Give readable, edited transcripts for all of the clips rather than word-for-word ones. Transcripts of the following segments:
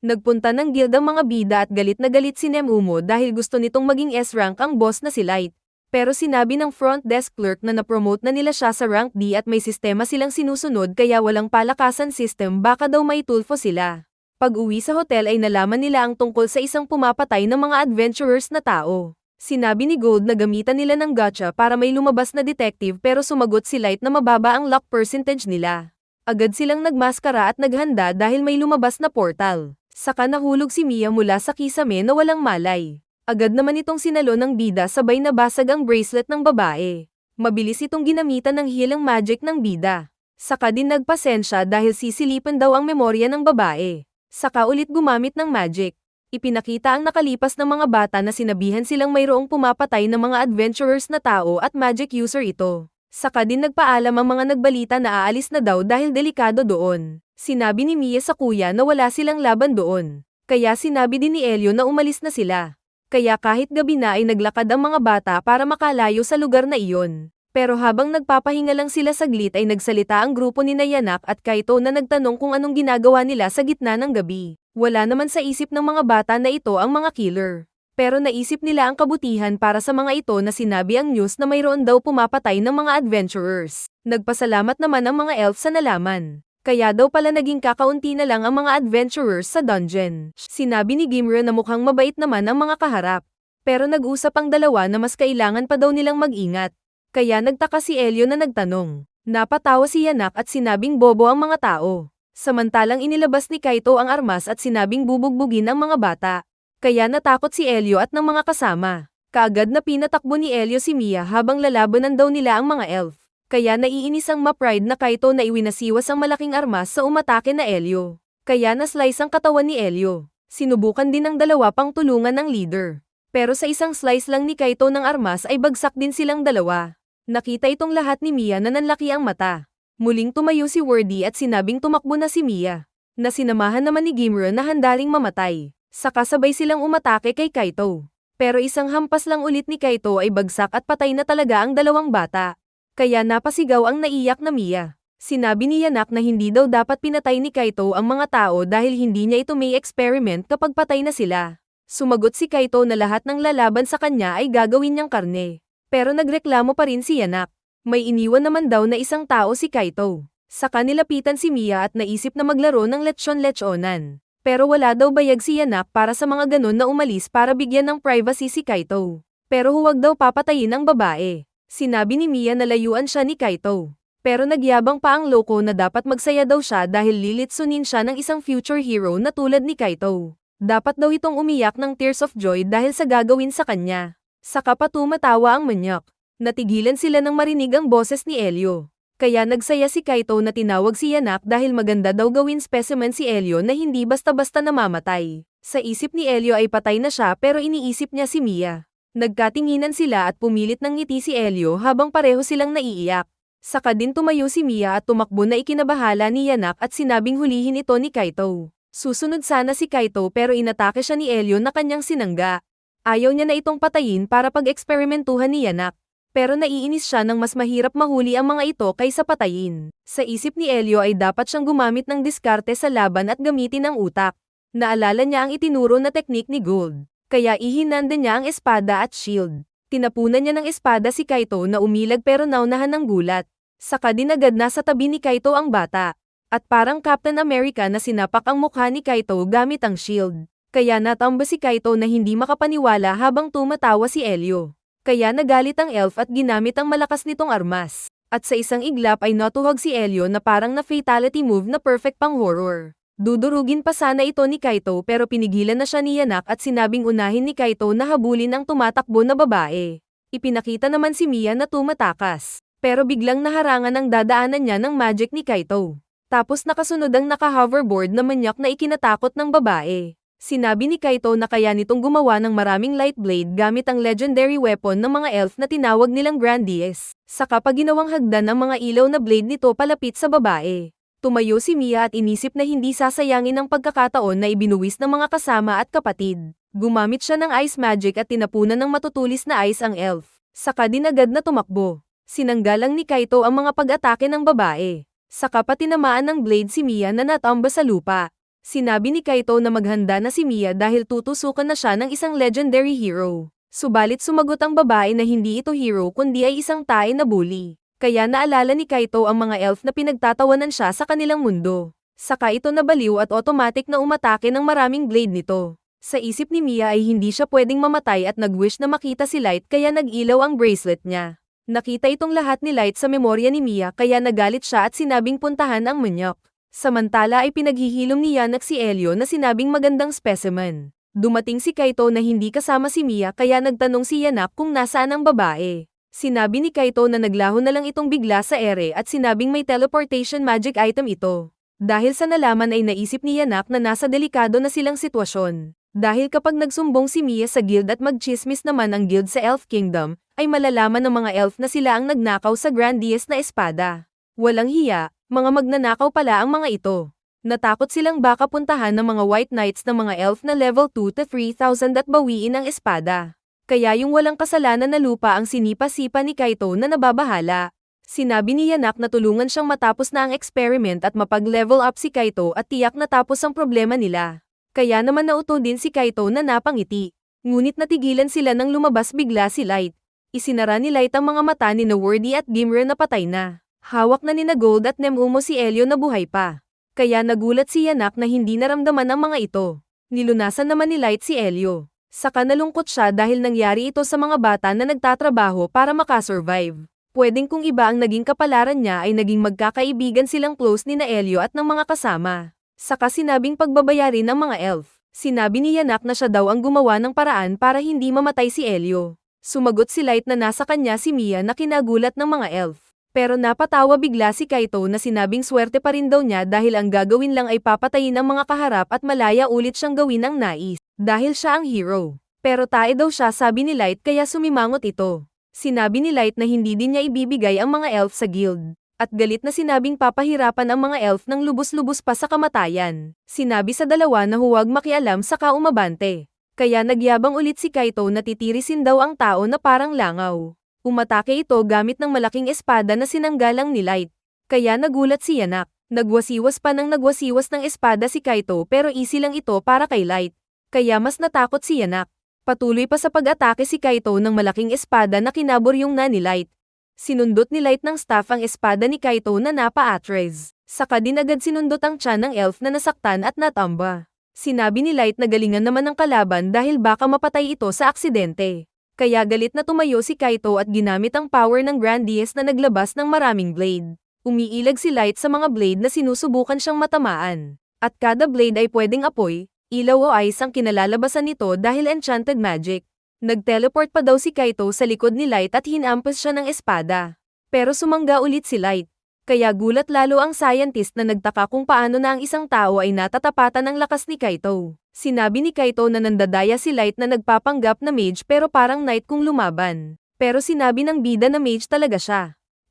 Nagpunta ng guild ang mga bida at galit na galit si Nemumo dahil gusto nitong maging S-rank ang boss na si Light. Pero sinabi ng front desk clerk na na-promote na nila siya sa rank D at may sistema silang sinusunod kaya walang palakasan system, baka daw may tulfo sila. Pag-uwi sa hotel ay nalaman nila ang tungkol sa isang pumapatay ng mga adventurers na tao. Sinabi ni Gold na gamitan nila ng gacha para may lumabas na detective pero sumagot si Light na mababa ang luck percentage nila. Agad silang nagmaskara at naghanda dahil may lumabas na portal. Saka nahulog si Mia mula sa kisame na walang malay. Agad naman itong sinalo ng bida sabay nabasag ang bracelet ng babae. Mabilis itong ginamitan ng healing magic ng bida. Saka din nagpasensya dahil sisilipin daw ang memorya ng babae. Saka ulit gumamit ng magic. Ipinakita ang nakalipas ng mga bata na sinabihan silang mayroong pumapatay ng mga adventurers na tao at magic user ito. Saka din nagpaalam ang mga nagbalita na aalis na daw dahil delikado doon. Sinabi ni Mia sa kuya na wala silang laban doon. Kaya sinabi din ni Elio na umalis na sila. Kaya kahit gabi na ay naglakad ang mga bata para makalayo sa lugar na iyon. Pero habang nagpapahinga lang sila saglit ay nagsalita ang grupo ni Yanak at Kaito na nagtanong kung anong ginagawa nila sa gitna ng gabi. Wala naman sa isip ng mga bata na ito ang mga killer. Pero naisip nila ang kabutihan para sa mga ito na sinabi ang news na mayroon daw pumapatay ng mga adventurers. Nagpasalamat naman ang mga elf sa nalaman. Kaya daw pala naging kakaunti na lang ang mga adventurers sa dungeon. Sinabi ni Gimra na mukhang mabait naman ang mga kaharap. Pero nag-usap ang dalawa na mas kailangan pa daw nilang mag-ingat. Kaya nagtaka si Elio na nagtanong. Napatawa si Yanak at sinabing bobo ang mga tao. Samantalang inilabas ni Kaito ang armas at sinabing bubugbugin ang mga bata. Kaya natakot si Elio at ng mga kasama. Kaagad na pinatakbo ni Elio si Mia habang lalabanan daw nila ang mga elf. Kaya naiinis ang ma-pride na Kaito na iwinasiwas ang malaking armas sa umatake na Elio. Kaya na-slice ang katawan ni Elio. Sinubukan din ng dalawa pang tulungan ng leader. Pero sa isang slice lang ni Kaito ng armas ay bagsak din silang dalawa. Nakita itong lahat ni Mia na nanlaki ang mata. Muling tumayo si Wordy at sinabing tumakbo na si Mia. Na sinamahan naman ni Gimra na handaling mamatay. Saka sabay silang umatake kay Kaito. Pero isang hampas lang ulit ni Kaito ay bagsak at patay na talaga ang dalawang bata. Kaya napasigaw ang naiyak na Mia. Sinabi ni Yanak na hindi daw dapat pinatay ni Kaito ang mga tao dahil hindi niya ito may experiment kapag patay na sila. Sumagot si Kaito na lahat ng lalaban sa kanya ay gagawin niyang karne. Pero nagreklamo pa rin si Yanak. May iniwan naman daw na isang tao si Kaito. Saka nilapitan si Mia at naisip na maglaro ng lechon-lechonan. Pero wala daw bayag si Yanak para sa mga ganon na umalis para bigyan ng privacy si Kaito. Pero huwag daw papatayin ang babae. Sinabi ni Mia na layuan siya ni Kaito. Pero nagyabang pa ang loko na dapat magsaya daw siya dahil lilitsunin siya ng isang future hero na tulad ni Kaito. Dapat daw itong umiyak ng tears of joy dahil sa gagawin sa kanya. Saka pa tumatawa ang manyak. Natigilan sila nang marinig ang boses ni Elio. Kaya nagsaya si Kaito na tinawag si Yanak dahil maganda daw gawin specimen si Elio na hindi basta-basta namamatay. Sa isip ni Elio ay patay na siya pero iniisip niya si Mia. Nagkatinginan sila at pumilit ng ngiti si Elio habang pareho silang naiiyak. Saka din tumayo si Mia at tumakbo na ikinabahala ni Yanak at sinabing hulihin ito ni Kaito. Susunod sana si Kaito pero inatake siya ni Elio na kanyang sinangga. Ayaw niya na itong patayin para pag-eksperimentuhan ni Yanak. Pero naiinis siya nang mas mahirap mahuli ang mga ito kaysa patayin. Sa isip ni Elio ay dapat siyang gumamit ng diskarte sa laban at gamitin ang utak. Naalala niya ang itinuro na teknik ni Gold. Kaya ihinanda niya ang espada at shield. Tinapunan niya ng espada si Kaito na umilag pero naunahan ng gulat. Saka dinagad na sa tabi ni Kaito ang bata. At parang Captain America na sinapak ang mukha ni Kaito gamit ang shield. Kaya natamba si Kaito na hindi makapaniwala habang tumatawa si Elio. Kaya nagalit ang elf at ginamit ang malakas nitong armas. At sa isang iglap ay natuhag si Elio na parang na fatality move na perfect pang horror. Dudurugin pa sana ito ni Kaito pero pinigilan na siya ni Yanak at sinabing unahin ni Kaito na habulin ang tumatakbo na babae. Ipinakita naman si Mia na tumatakas. Pero biglang naharangan ang dadaanan niya ng magic ni Kaito. Tapos nakasunod ang naka-hoverboard na manyak na ikinatakot ng babae. Sinabi ni Kaito na kaya nitong gumawa ng maraming light blade gamit ang legendary weapon ng mga elf na tinawag nilang Grandies. Saka pa ginawang hagdan ang mga ilaw na blade nito palapit sa babae. Tumayo si Mia at inisip na hindi sasayangin ang pagkakataon na ibinuwis ng mga kasama at kapatid. Gumamit siya ng ice magic at tinapunan ng matutulis na ice ang elf. Saka dinagad na tumakbo. Sinanggalang ni Kaito ang mga pag-atake ng babae. Saka pa tinamaan ng blade si Mia na natamba sa lupa. Sinabi ni Kaito na maghanda na si Mia dahil tutusukan na siya ng isang legendary hero. Subalit sumagot ang babae na hindi ito hero kundi ay isang tae na bully. Kaya naalala ni Kaito ang mga elf na pinagtatawanan siya sa kanilang mundo. Saka ito nabaliw at automatic na umatake ng maraming blade nito. Sa isip ni Mia ay hindi siya pwedeng mamatay at nag-wish na makita si Light kaya nag-ilaw ang bracelet niya. Nakita itong lahat ni Light sa memorya ni Mia kaya nagalit siya at sinabing puntahan ang Munyok. Samantala ay pinaghihilom ni Yanak si Elio na sinabing magandang specimen. Dumating si Kaito na hindi kasama si Mia kaya nagtanong si Yanak kung nasaan ang babae. Sinabi ni Kaito na naglaho na lang itong bigla sa ere at sinabing may teleportation magic item ito. Dahil sa nalaman ay naisip ni Yanak na nasa delikado na silang sitwasyon. Dahil kapag nagsumbong si Mia sa guild at magchismis naman ang guild sa Elf Kingdom, ay malalaman ng mga elf na sila ang nagnakaw sa Grandiest na espada. Walang hiya, mga magnanakaw pala ang mga ito. Natakot silang baka puntahan ng mga White Knights ng mga elf na level 2 to 3,000 at bawiin ang espada. Kaya yung walang kasalanan na lupa ang sinipa-sipa ni Kaito na nababahala. Sinabi ni Yanak na tulungan siyang matapos na ang experiment at mapag-level up si Kaito at tiyak natapos ang problema nila. Kaya naman nauto din si Kaito na napangiti. Ngunit natigilan sila nang lumabas bigla si Light. Isinara ni Light ang mga mata ni Wordy at Gimre na patay na. Hawak na ni Gold at Nemumo si Elio na buhay pa. Kaya nagulat si Yanak na hindi naramdaman ang mga ito. Nilunasan naman ni Light si Elio. Saka nalungkot siya dahil nangyari ito sa mga bata na nagtatrabaho para makasurvive. Pwedeng kung iba ang naging kapalaran niya ay naging magkakaibigan silang close ni na Elio at ng mga kasama. Saka sinabing pagbabayarin ng mga elf. Sinabi ni Yanak na siya daw ang gumawa ng paraan para hindi mamatay si Elio. Sumagot si Light na nasa kanya si Mia na kinagulat ng mga elf. Pero napatawa bigla si Kaito na sinabing swerte pa rin daw niya dahil ang gagawin lang ay papatayin ang mga kaharap at malaya ulit siyang gawin ang nais. Dahil siya ang hero. Pero tae daw siya sabi ni Light kaya sumimangot ito. Sinabi ni Light na hindi din niya ibibigay ang mga elf sa guild. At galit na sinabing papahirapan ang mga elf ng lubos-lubos pa sa kamatayan. Sinabi sa dalawa na huwag makialam sa kaumabante. Kaya nagyabang ulit si Kaito na titirisin daw ang tao na parang langaw. Umatake ito gamit ng malaking espada na sinanggalang ni Light. Kaya nagulat si Yanak. Nagwasiwas pa ng nagwasiwas ng espada si Kaito pero easy lang ito para kay Light. Kaya mas natakot si Yanak. Patuloy pa sa pag-atake si Kaito ng malaking espada na kinaburyong na ni Light. Sinundot ni Light ng staff ang espada ni Kaito na napa-atres. Saka din agad sinundot ang tiyan ng elf na nasaktan at natamba. Sinabi ni Light na galingan naman ng kalaban dahil baka mapatay ito sa aksidente. Kaya galit na tumayo si Kaito at ginamit ang power ng Grandiest na naglabas ng maraming blade. Umiilag si Light sa mga blade na sinusubukan siyang matamaan. At kada blade ay pwedeng apoy, ilaw o ice ang kinalalabasan nito dahil enchanted magic. Nag-teleport pa daw si Kaito sa likod ni Light at hinampas siya ng espada. Pero sumangga ulit si Light. Kaya gulat lalo ang scientist na nagtaka kung paano na ang isang tao ay natatapatan ng lakas ni Kaito. Sinabi ni Kaito na nandadaya si Light na nagpapanggap na mage pero parang knight kung lumaban. Pero sinabi ng bida na mage talaga siya.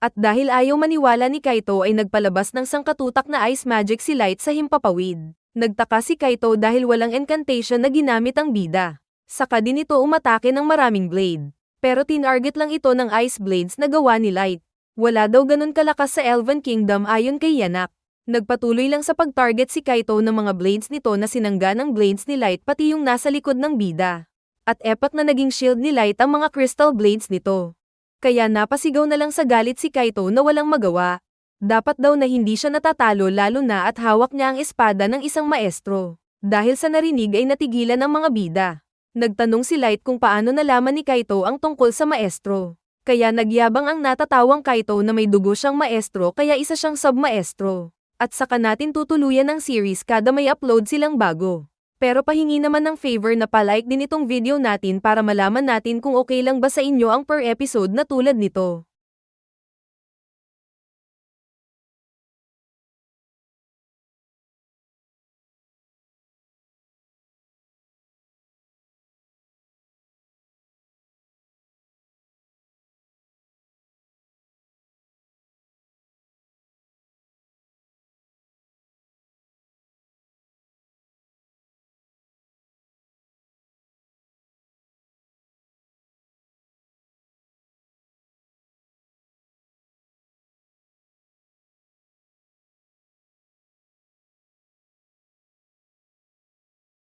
At dahil ayaw maniwala ni Kaito ay nagpalabas ng sangkatutak na ice magic si Light sa himpapawid. Nagtaka si Kaito dahil walang incantation na ginamit ang bida. Saka din ito umatake ng maraming blade. Pero tinarget lang ito ng ice blades na gawa ni Light. Wala daw ganun kalakas sa Elven Kingdom ayon kay Yanak. Nagpatuloy lang sa pag-target si Kaito ng mga blades nito na sinangga ng blades ni Light pati yung nasa likod ng bida. At epat na naging shield ni Light ang mga crystal blades nito. Kaya napasigaw na lang sa galit si Kaito na walang magawa. Dapat daw na hindi siya natatalo lalo na at hawak niya ang espada ng isang maestro. Dahil sa narinig ay natigilan ang mga bida. Nagtanong si Light kung paano nalaman ni Kaito ang tungkol sa maestro. Kaya nagyabang ang natatawang Kaito na may dugo siyang maestro kaya isa siyang sub-maestro. At saka natin tutuluyan ng series kada may upload silang bago. Pero pahingi naman ng favor na palike din itong video natin para malaman natin kung okay lang ba sa inyo ang per episode na tulad nito.